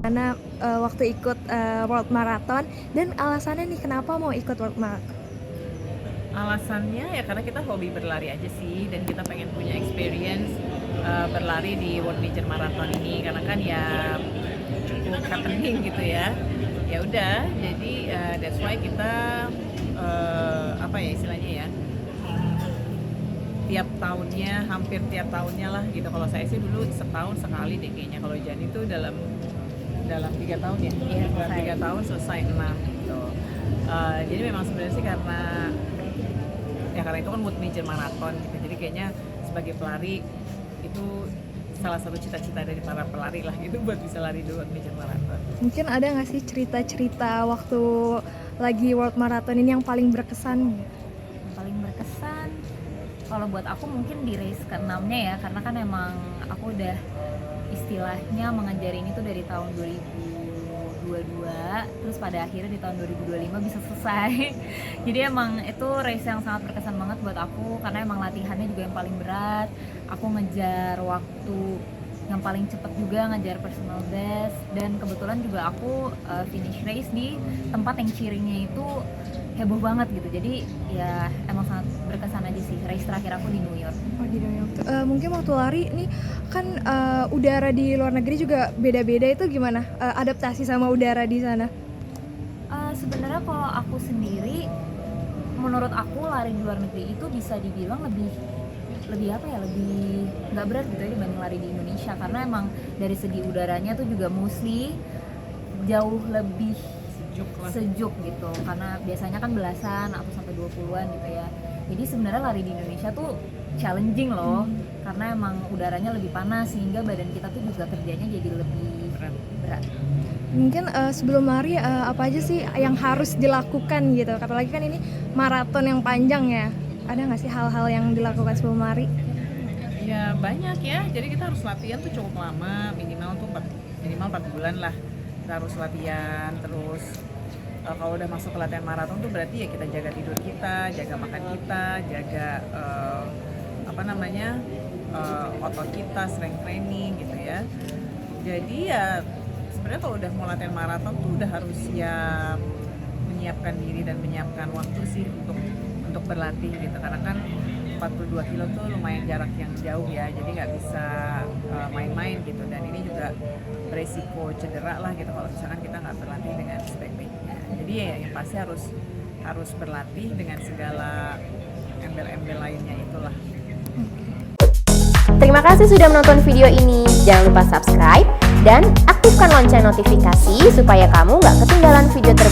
Karena waktu ikut World Marathon dan alasannya nih kenapa mau ikut World Marathon? Alasannya ya karena kita hobi berlari aja sih, dan kita pengen punya experience berlari di World Major Marathon ini, karena kan ya cukup happening gitu ya. Ya udah, jadi that's why kita apa ya istilahnya ya, tiap tahunnya, hampir tiap tahunnya lah gitu. Kalau saya sih dulu setahun sekali deh kayaknya. Kalau Jani itu dalam 3 tahun ya, Iya, dalam selesai. 3 tahun selesai 6 gitu. Jadi memang sebenarnya sih karena itu kan World Major Marathon gitu. Jadi kayaknya sebagai pelari itu salah satu cita-cita dari para pelari lah gitu, buat bisa lari di World Major Marathon. Mungkin ada nggak sih cerita-cerita waktu lagi World Marathon ini yang paling berkesan? Yang paling berkesan kalau buat aku mungkin di race ke-6-nya ya, karena kan emang aku udah istilahnya mengejar ini tuh dari tahun 2022, terus pada akhirnya di tahun 2025 bisa selesai. Jadi emang itu race yang sangat berkesan banget buat aku, karena emang latihannya juga yang paling berat. Aku ngejar waktu yang paling cepat juga, ngejar personal best, dan kebetulan juga aku finish race di tempat yang cheeringnya itu heboh banget gitu. Jadi ya emang sangat berkesan aja sih race terakhir aku di New York. Oh, di New York. Mungkin waktu lari nih kan udara di luar negeri juga beda-beda, itu gimana adaptasi sama udara di sana? Sebenarnya kalau aku sendiri, menurut aku lari di luar negeri itu bisa dibilang lebih apa ya, lebih nggak berat gitu ya dibanding lari di Indonesia, karena emang dari segi udaranya tuh juga mostly jauh lebih sejuk gitu, karena biasanya kan belasan atau sampai 20-an gitu ya. Jadi sebenarnya lari di Indonesia tuh challenging loh, karena emang udaranya lebih panas sehingga badan kita tuh juga kerjanya jadi lebih berat. Mungkin sebelum lari apa aja sih yang harus dilakukan gitu? Apalagi kan ini maraton yang panjang ya. Ada nggak sih hal-hal yang dilakukan sebelum lari? Ya banyak ya, jadi kita harus latihan tuh cukup lama, minimal 4 bulan lah. Kita harus latihan terus. Kalau udah masuk ke latihan maraton tuh berarti ya kita jaga tidur kita, jaga makan kita, jaga otot kita, strength training gitu ya. Jadi ya sebenarnya kalau udah mau latihan maraton tuh udah harus ya menyiapkan diri dan menyiapkan waktu sih untuk berlatih gitu, karena kan 42 kilo tuh lumayan jarak yang jauh ya, jadi nggak bisa main-main gitu, dan ini juga beresiko cedera lah gitu kalau misalkan kita nggak berlatih dengan sebaik-baiknya. Jadi ya yang pasti harus berlatih dengan segala embel-embel lainnya itulah. Terima kasih sudah menonton video ini. Jangan lupa subscribe dan aktifkan lonceng notifikasi supaya kamu nggak ketinggalan video terbaru